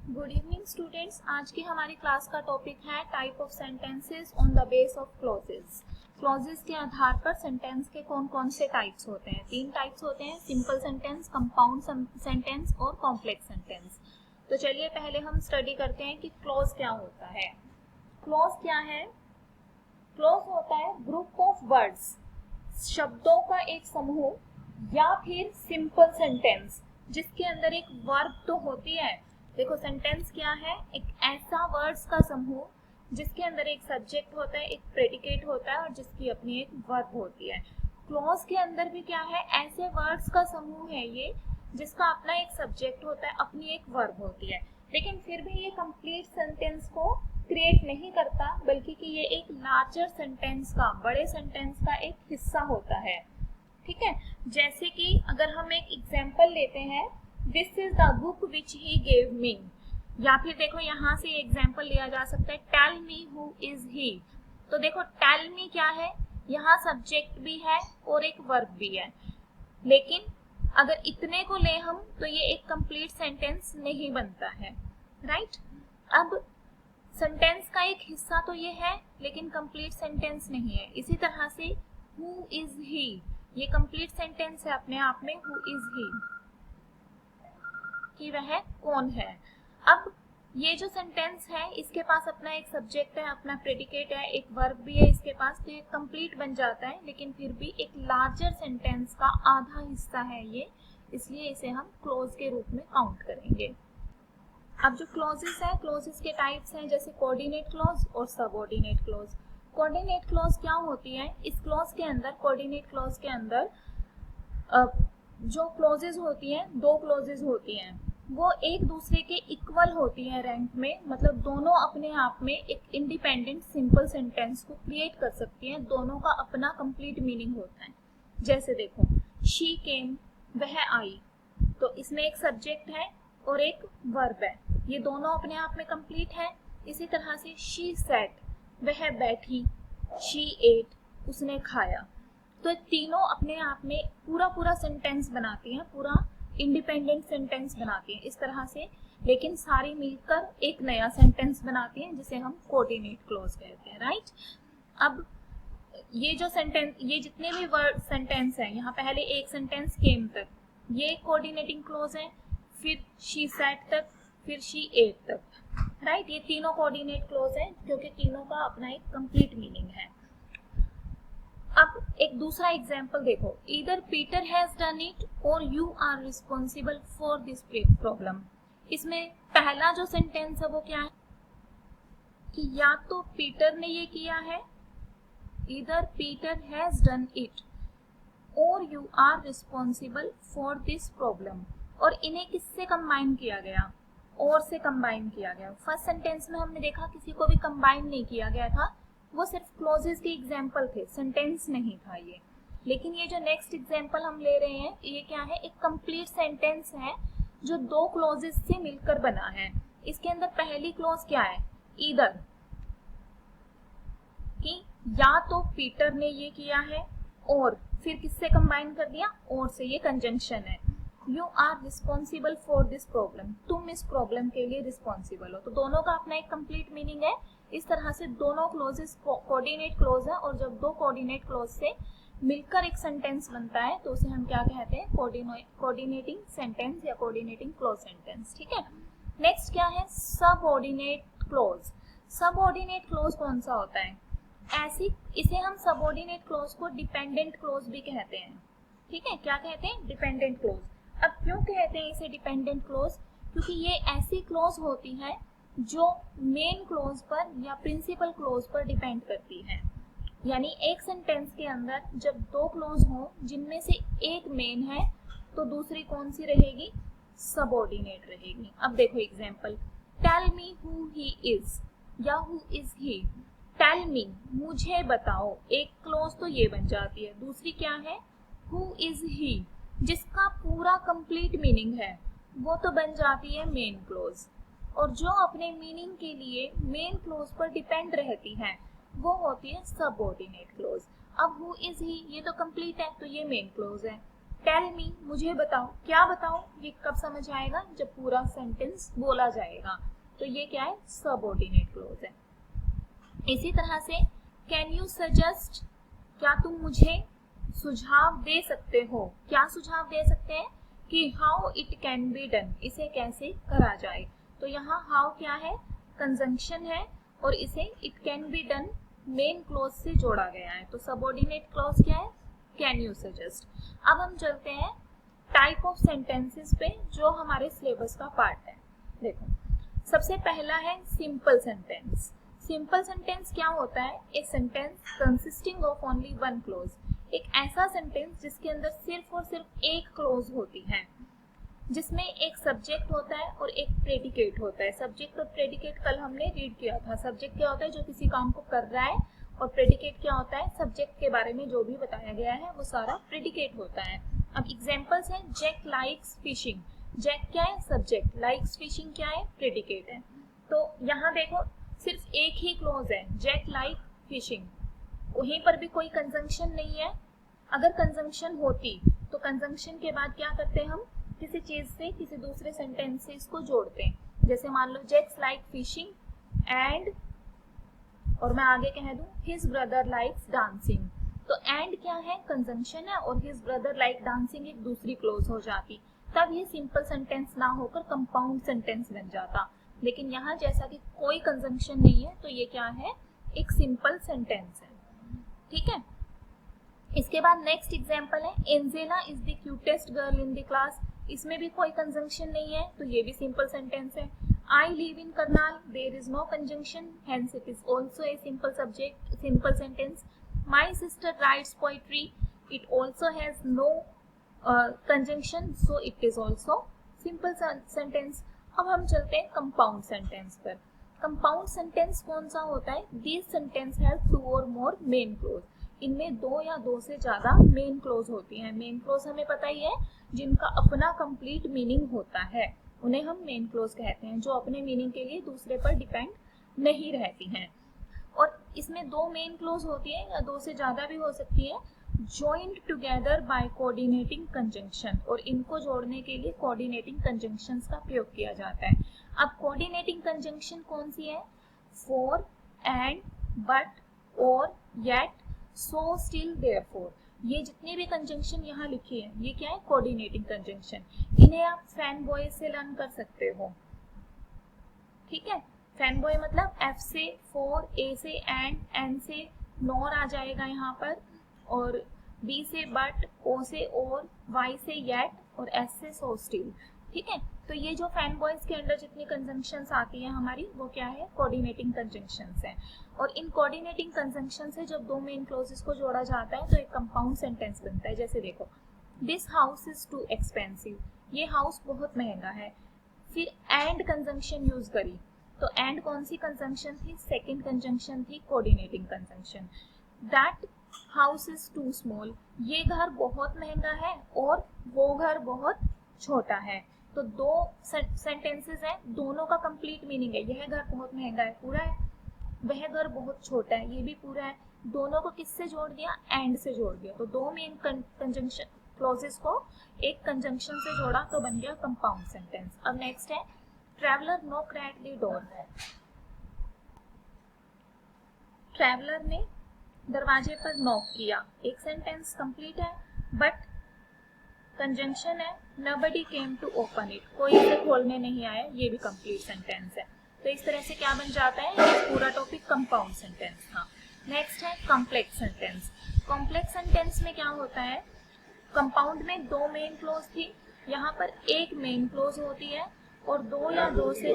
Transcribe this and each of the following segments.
Good evening students. आज की हमारी क्लास का टॉपिक है type of sentences on the base of clauses. Clauses के आधार पर सेंटेंस के कौन कौन से टाइप्स होते हैं। 3 टाइप्स होते हैं, सिंपल सेंटेंस, कंपाउंड सेंटेंस और कॉम्प्लेक्स सेंटेंस। तो चलिए पहले हम स्टडी करते हैं कि क्लॉज क्या होता है। क्लॉज क्या है? क्लॉज होता है ग्रुप ऑफ वर्ड्स, शब्दों का एक समूह या फिर सिंपल सेंटेंस जिसके अंदर एक वर्ब तो होती है। देखो सेंटेंस क्या है? एक ऐसा वर्ड्स का समूह जिसके अंदर एक सब्जेक्ट होता है, एक प्रेडिकेट होता है और जिसकी अपनी एक वर्ब होती है। क्लॉज के अंदर भी क्या है? ऐसे वर्ड्स का समूह है ये जिसका अपना एक सब्जेक्ट होता है, अपनी एक वर्ब होती है, लेकिन फिर भी ये कंप्लीट सेंटेंस को क्रिएट नहीं करता, बल्कि कि ये एक लार्जर सेंटेंस का, बड़े सेंटेंस का एक हिस्सा होता है। ठीक है, जैसे कि अगर हम एक एग्जांपल लेते हैं, this is the book which he gave me, या फिर देखो यहाँ से एग्जांपल लिया जा सकता है, tell me who is he. तो देखो टेल मी क्या है? यहाँ सब्जेक्ट भी है और एक वर्ब भी है, लेकिन अगर इतने को ले हम तो ये एक कंप्लीट सेंटेंस नहीं बनता है। राइट? अब सेंटेंस का एक हिस्सा तो ये है लेकिन कंप्लीट सेंटेंस नहीं है। इसी तरह से हु इज ही, ये कंप्लीट सेंटेंस है अपने आप में। हु इज ही, कि वह कौन है। अब ये जो सेंटेंस है इसके पास अपना एक सब्जेक्ट है, अपना प्रेडिकेट है, एक वर्ब भी है इसके पास, तो ये कंप्लीट बन जाता है, लेकिन फिर भी एक लार्जर सेंटेंस का आधा हिस्सा है ये, इसलिए इसे हम क्लोज के रूप में काउंट करेंगे। अब जो क्लॉजेस है, क्लॉजेस के टाइप्स हैं जैसे कोऑर्डिनेट क्लॉज और सबऑर्डिनेट क्लॉज। कोऑर्डिनेट क्लॉज क्या होती है? इस क्लॉज के अंदर, कोऑर्डिनेट क्लॉज के अंदर जो क्लॉजेस होती हैं, 2 क्लॉजेस होती हैं, वो एक दूसरे के इक्वल होती हैं रैंक में, मतलब दोनों अपने आप में एक इंडिपेंडेंट सिंपल सेंटेंस को क्रिएट कर सकती हैं, दोनों का अपना कंप्लीट मीनिंग होता है। जैसे देखो, शी केम, वह आई, तो इसमें एक सब्जेक्ट है और एक वर्ब है, ये दोनों अपने आप में कंप्लीट है। इसी तरह से शी सेट, वह बैठी, शी एट, उसने खाया, तो तीनों अपने आप में पूरा पूरा सेंटेंस बनाती हैं, पूरा इंडिपेंडेंट सेंटेंस बनाती हैं इस तरह से, लेकिन सारी मिलकर एक नया सेंटेंस बनाती हैं जिसे हम कोऑर्डिनेट क्लॉज कहते हैं। राइट? अब ये जो सेंटेंस, ये जितने भी वर्ड सेंटेंस हैं, यहाँ पहले एक सेंटेंस केम तक, ये कोऑर्डिनेटिंग क्लॉज है, फिर शी सेट तक, फिर शी एट तक। राइट? ये तीनों कोऑर्डिनेट क्लॉज हैं क्योंकि तीनों का अपना एक कंप्लीट मीनिंग है। अब एक दूसरा एग्जांपल देखो, either Peter has done it और you are responsible for this problem. इसमें पहला जो सेंटेंस है वो क्या है कि या तो पीटर ने ये किया है, either Peter has done it और you are responsible for this problem, और इन्हें किससे कंबाइन किया गया? और से कंबाइन किया गया। फर्स्ट सेंटेंस में हमने देखा किसी को भी कंबाइन नहीं किया गया था, वो सिर्फ क्लॉजेस के एग्जांपल थे, सेंटेंस नहीं था ये। लेकिन ये जो नेक्स्ट एग्जांपल हम ले रहे हैं, ये क्या है? एक कंप्लीट सेंटेंस है जो 2 क्लॉजेस से मिलकर बना है। इसके अंदर पहली क्लॉज क्या है? ईदर, कि या तो पीटर ने ये किया है, और फिर किससे कंबाइन कर दिया? और से, ये कंजंक्शन है। You are responsible for this problem, तुम इस प्रॉब्लम के लिए रिस्पॉन्सिबल हो, तो दोनों का अपना एक कंप्लीट मीनिंग है। इस तरह से दोनों क्लॉजेस कोऑर्डिनेट क्लॉज है, और जब 2 कोऑर्डिनेट क्लॉज से मिलकर एक सेंटेंस बनता है तो उसे हम क्या कहते हैं? कोऑर्डिनेटिंग सेंटेंस या कोऑर्डिनेटिंग क्लॉज सेंटेंस। ठीक है, नेक्स्ट क्या है? Subordinate clause. सबऑर्डिनेट क्लॉज कौन सा होता है? ऐसी, इसे हम सबऑर्डिनेट क्लॉज को डिपेंडेंट क्लॉज भी कहते हैं। ठीक है, क्या कहते हैं? Dependent clause. अब क्यों कहते हैं इसे डिपेंडेंट क्लॉज? क्योंकि ये ऐसी क्लॉज होती है जो मेन क्लॉज पर या प्रिंसिपल क्लॉज पर डिपेंड करती है। यानी एक सेंटेंस के अंदर जब 2 क्लॉज हो जिनमें से एक मेन है, तो दूसरी कौन सी रहेगी? सबऑर्डिनेट रहेगी। अब देखो example, tell me who he is, या who is he. Tell me, मुझे बताओ, एक क्लॉज तो ये बन जाती है। दूसरी क्या है? हु इज ही, जिसका पूरा कंप्लीट मीनिंग है, वो तो बन जाती है मेन क्लॉज, और जो अपने मीनिंग के लिए मेन क्लॉज पर डिपेंड रहती है वो होती है सबऑर्डिनेट क्लॉज। अब हु इज ही, ये तो कंप्लीट है तो ये मेन क्लॉज है। टेल मी, मुझे बताओ, क्या बताओ, ये कब समझ आएगा, जब पूरा सेंटेंस बोला जाएगा। तो ये क्या है, सबऑर्डिनेट क्लोज है। इसी तरह से कैन यू सजेस्ट, क्या तुम मुझे सुझाव दे सकते हो, क्या सुझाव दे सकते हैं कि how it can be done, इसे कैसे करा जाए। तो यहाँ हाउ क्या है, कंजंक्शन है, और इसे it can be done main close से जोड़ा गया है। तो सबऑर्डिनेट क्लोज क्या है, कैन यू सजेस्ट। अब हम चलते हैं टाइप ऑफ सेंटेंसेस पे जो हमारे सिलेबस का पार्ट है। देखो, सबसे पहला है सिंपल सेंटेंस। सिंपल सेंटेंस क्या होता है, a sentence consisting of only one clause, एक ऐसा सेंटेंस जिसके अंदर सिर्फ और सिर्फ एक क्लोज होती है, जिसमें एक सब्जेक्ट होता है और एक प्रेडिकेट होता है। सब्जेक्ट और प्रेडिकेट कल हमने रीड किया था। सब्जेक्ट क्या होता है, जो किसी काम को कर रहा है, और प्रेडिकेट क्या होता है, सब्जेक्ट के बारे में जो भी बताया गया है वो सारा प्रेडिकेट होता है। अब एग्जांपल्स हैं, जैक लाइक्स फिशिंग, जैक क्या है, सब्जेक्ट, लाइक्स फिशिंग क्या है, प्रेडिकेट है। तो यहाँ देखो सिर्फ एक ही क्लोज है, जैक लाइक फिशिंग, वहीं पर भी कोई कंजंक्शन नहीं है। अगर कंजंक्शन होती तो कंजंक्शन के बाद क्या करते हैं, हम किसी चीज से किसी दूसरे सेंटेंस से इसको जोड़ते हैं। जैसे मान लो जैक्स लाइक फिशिंग एंड, और मैं आगे कह दूं हिज ब्रदर लाइक्स डांसिंग, तो एंड क्या है, कंजंक्शन है, और हिज ब्रदर लाइक डांसिंग एक दूसरी क्लोज हो जाती, तब ये सिंपल सेंटेंस ना होकर कंपाउंड सेंटेंस बन जाता। लेकिन यहाँ जैसा कि कोई कंजंक्शन नहीं है, तो ये क्या है, एक सिंपल सेंटेंस है। ठीक है, इसके बाद नेक्स्ट एग्जांपल है, Angela is the cutest girl in the class, इसमें भी कोई कंजंक्शन नहीं है, तो ये भी सिंपल सेंटेंस है। I live in Karnal, there is no conjunction, hence it is also a simple subject, simple sentence. My sister writes poetry, it also has no conjunction, so it is also simple sentence. अब हम चलते हैं compound sentence पर। Compound sentence कौन सा होता है, this sentence has to और मोर मेन क्लोज, इनमें दो या दो से ज्यादा मेन क्लोज होती हैं। मेन क्लोज हमें पता ही है, जिनका अपना कंप्लीट मीनिंग होता है, उन्हें हम मेन क्लोज कहते हैं, जो अपने मीनिंग के लिए दूसरे पर डिपेंड नहीं रहती हैं। और इसमें दो मेन क्लोज होती है या दो से ज्यादा भी हो सकती है, joined together by coordinating conjunction, और इनको जोड़ने के लिए coordinating conjunctions का प्रयोग किया जाता है। अब coordinating conjunction कौन सी है, for, and, but, or, yet, so, still, therefore, ये जितनी भी कंजंक्शन यहाँ लिखी है ये क्या है, कोऑर्डिनेटिंग कंजंक्शन। इन्हें आप फैन बॉय से लर्न कर सकते हो। ठीक है, फैन बॉय मतलब एफ से फॉर, ए से एंड, एन से नॉर आ जाएगा यहाँ पर, और बी से बट, ओ से और, वाई से येट, और एस से सो स्टिल। ठीक है, तो ये जो फैन बॉयज के अंडर जितनी कंजंक्शंस आती है हमारी, वो क्या है, कोऑर्डिनेटिंग कंजंक्शंस है। और इन कोऑर्डिनेटिंग कंजंक्शन से जब दो मेन क्लोजेस को जोड़ा जाता है तो एक कंपाउंड सेंटेंस बनता है। जैसे देखो, this house is too expensive, ये हाउस बहुत महंगा है। फिर एंड कंजंक्शन यूज करी, तो एंड कौन सी कंजंक्शन थी, सेकेंड कंजंक्शन थी, coordinating conjunction. That house is too small, ये घर बहुत महंगा है और वो घर बहुत छोटा है। तो दो सेंटेंसेस हैं, दोनों का कंप्लीट मीनिंग है, यह घर बहुत महंगा है पूरा है, वह घर बहुत छोटा है ये भी पूरा है। दोनों को किससे जोड़ दिया, एंड से जोड़ दिया, तो दो मेन कंजंक्शन क्लॉजेस को एक कंजंक्शन से जोड़ा तो बन गया कंपाउंड सेंटेंस। अब नेक्स्ट है, traveller knocked at the door, traveller ने दरवाजे पर नॉक किया, एक सेंटेंस कंप्लीट है, बट कंजंक्शन है, नबडी केम टू ओपन इट, कोई इसे खोलने नहीं आया, ये भी कंप्लीट सेंटेंस है। तो इस तरह से क्या बन जाता है, ये पूरा टॉपिक कंपाउंड सेंटेंस था। नेक्स्ट है कॉम्प्लेक्स सेंटेंस। कॉम्प्लेक्स सेंटेंस में क्या होता है, कंपाउंड में दो मेन क्लोज थी, यहाँ पर एक मेन क्लोज होती है और दो या दो से,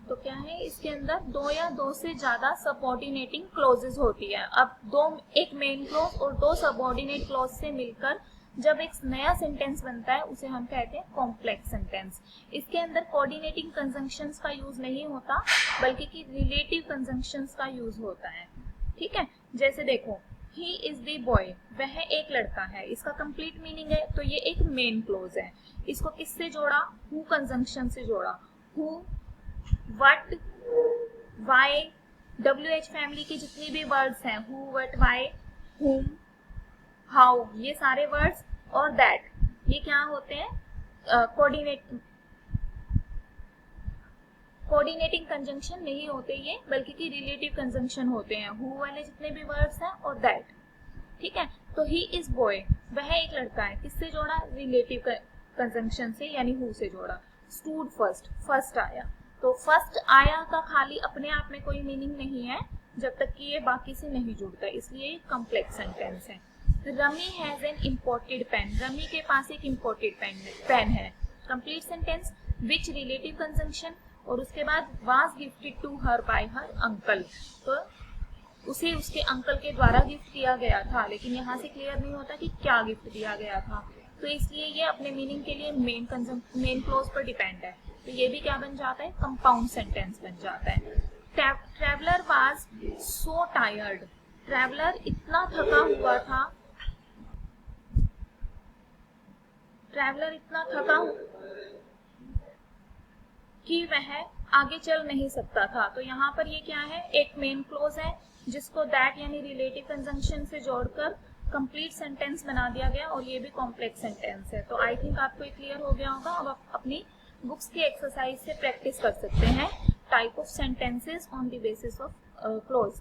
तो क्या है इसके अंदर दो या दो से ज्यादा सबऑर्डिनेटिंग क्लोजेस होती है। अब दो, एक मेन क्लोज और दो सबऑर्डिनेट क्लोज से मिलकर जब एक नया सेंटेंस बनता है उसे हम कहते हैं कॉम्प्लेक्स सेंटेंस। इसके अंदर कोऑर्डिनेटिंग कंजंक्शंस का यूज नहीं होता बल्कि कि रिलेटिव कंजंक्शंस का यूज होता है। ठीक है, जैसे देखो, ही इज द बॉय, वह एक लड़का है, इसका कंप्लीट मीनिंग है, तो ये एक मेन क्लोज है। इसको किससे जोड़ा, हु कंजंक्शन से जोड़ा, who, what, why, WH family की जितनी भी वर्ड्स हैं, who, what, why, whom, how, ये सारे वर्ड्स, और दैट, ये क्या होते हैं, कोऑर्डिनेटिंग कंजंक्शन नहीं होते ये, बल्कि कि रिलेटिव कंजंक्शन होते हैं, हु वाले जितने भी वर्ड्स हैं और दैट। ठीक है, तो ही इज बॉय, वह एक लड़का है, किससे जोड़ा, रिलेटिव कंजंक्शन से, यानी हु से जोड़ा। स्टूड फर्स्ट, फर्स्ट आया, तो फर्स्ट आया का खाली अपने आप में कोई मीनिंग नहीं है जब तक कि ये बाकी से नहीं जुड़ता, इसलिए ये कॉम्प्लेक्स सेंटेंस है। Rami has an imported pen, Rami के पास एक इम्पोर्टेड पेन है, complete sentence, which relative conjunction, और उसके बाद was gifted to her by her uncle, तो उसे उसके अंकल के द्वारा गिफ्ट किया गया था, लेकिन यहाँ से क्लियर नहीं होता कि क्या गिफ्ट दिया गया था, तो इसलिए ये अपने मीनिंग के लिए मेन क्लोज पर डिपेंड है, तो ये भी क्या बन जाता है, कंपाउंड सेंटेंस बन जाता है। Traveller was so tired, traveller इतना थका हुआ था, ट्रेवलर इतना थका कि वह आगे चल नहीं सकता था, तो यहाँ पर ये क्या है, एक मेन क्लोज है जिसको दैट यानी रिलेटिव कंजंक्शन से जोड़कर कंप्लीट सेंटेंस बना दिया गया, और ये भी कॉम्प्लेक्स सेंटेंस है। तो आई थिंक आपको ये क्लियर हो गया होगा। अब आप अपनी बुक्स की एक्सरसाइज से प्रैक्टिस कर सकते हैं type of sentences on the basis of close.